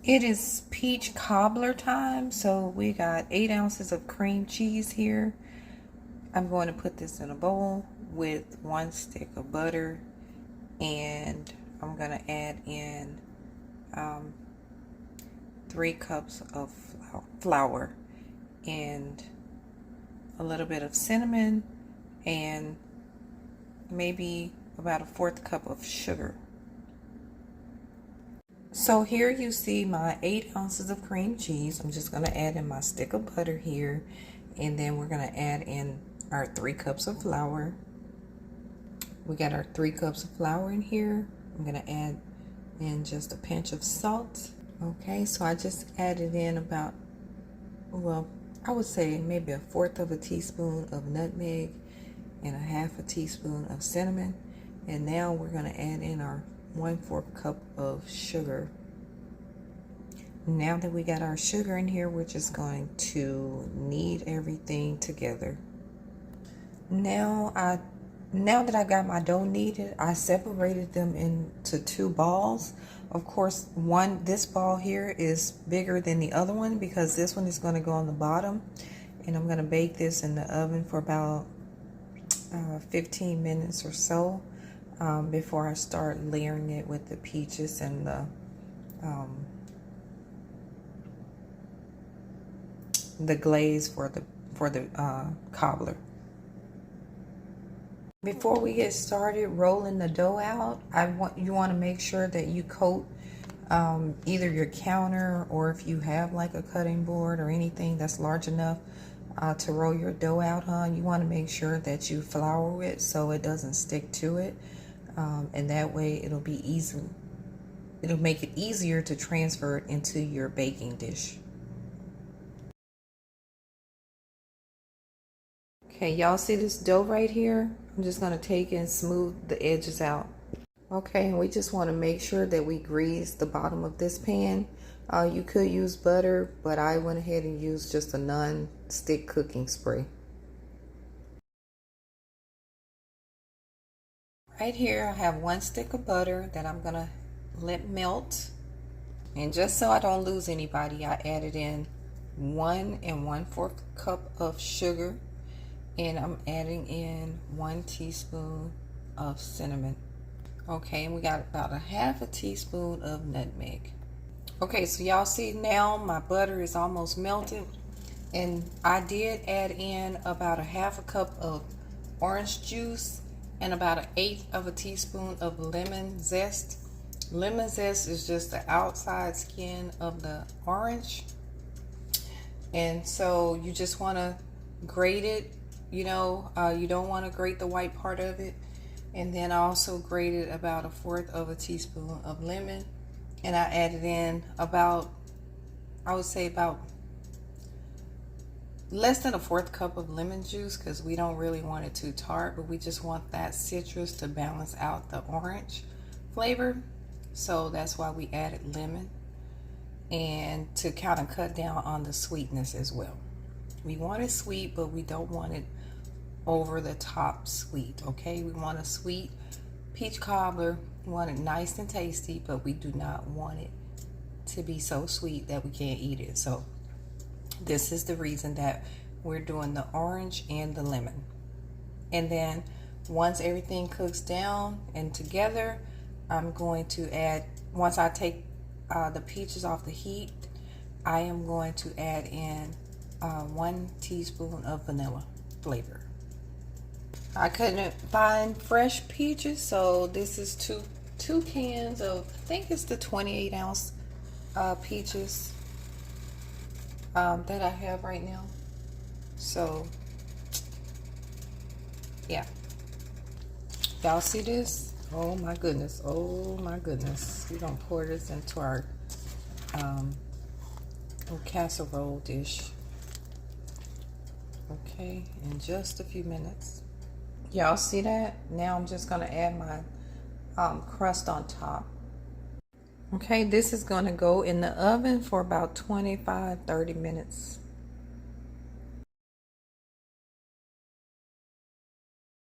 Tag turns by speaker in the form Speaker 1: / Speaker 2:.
Speaker 1: It is peach cobbler time, so we got 8 ounces of cream cheese here. I'm going to put this in a bowl with 1 stick of butter, and I'm going to add in 3 cups of flour and a little bit of cinnamon and maybe about a 1/4 cup of sugar. So here you see my 8 ounces of cream cheese. I'm just going to add in my stick of butter here, and then we're going to add in our 3 cups of flour. We got our 3 cups of flour in here. I'm going to add in just a pinch of salt. Okay, so I just added in about, well, I would say maybe a 1/4 of a teaspoon of nutmeg and a 1/2 teaspoon of cinnamon. And now we're going to add in our 1/4 cup of sugar. Now that we got our sugar in here, we're just going to knead everything together. Now that I got my dough kneaded, I separated them into 2 balls. Of course, this ball here is bigger than the other one because this one is going to go on the bottom, and I'm going to bake this in the oven for about 15 minutes or so. Before I start layering it with the peaches and the glaze for the cobbler. Before we get started rolling the dough out, you want to make sure that you coat either your counter, or if you have like a cutting board or anything that's large enough to roll your dough out on, you want to make sure that you flour it so it doesn't stick to it. And that way it'll make it easier to transfer it into your baking dish. Okay, y'all see this dough right here? I'm just going to take and smooth the edges out. Okay, and we just want to make sure that we grease the bottom of this pan. You could use butter, but I went ahead and used just a non-stick cooking spray. Right here I have 1 stick of butter that I'm gonna let melt, and just so I don't lose anybody, I added in 1 1/4 cup of sugar, and I'm adding in 1 teaspoon of cinnamon. Okay, and we got about a 1/2 teaspoon of nutmeg. Okay, so y'all see now my butter is almost melted, and I did add in about a 1/2 cup of orange juice and about 1/8 teaspoon of lemon zest. Lemon zest is just the outside skin of the orange, and so you just want to grate it. You don't want to grate the white part of it. And then I also grated about a 1/4 teaspoon of lemon, and I added in about, I would say about less than a 1/4 cup of lemon juice, because we don't really want it too tart, but we just want that citrus to balance out the orange flavor. So that's why we added lemon, and to kind of cut down on the sweetness as well. We want it sweet, but we don't want it over the top sweet. Okay, we want a sweet peach cobbler. We want it nice and tasty, but we do not want it to be so sweet that we can't eat it. So this is the reason that we're doing the orange and the lemon. And then once everything cooks down and together, I'm going to add, once I take the peaches off the heat, I am going to add in 1 teaspoon of vanilla flavor. I couldn't find fresh peaches, so this is two cans of, I think it's the 28 ounce peaches that I have right now. So yeah, y'all see this? Oh my goodness, oh my goodness. We're gonna pour this into our casserole dish. Okay, in just a few minutes. Y'all see that? Now I'm just gonna add my crust on top. Okay, this is gonna go in the oven for about 25-30 minutes.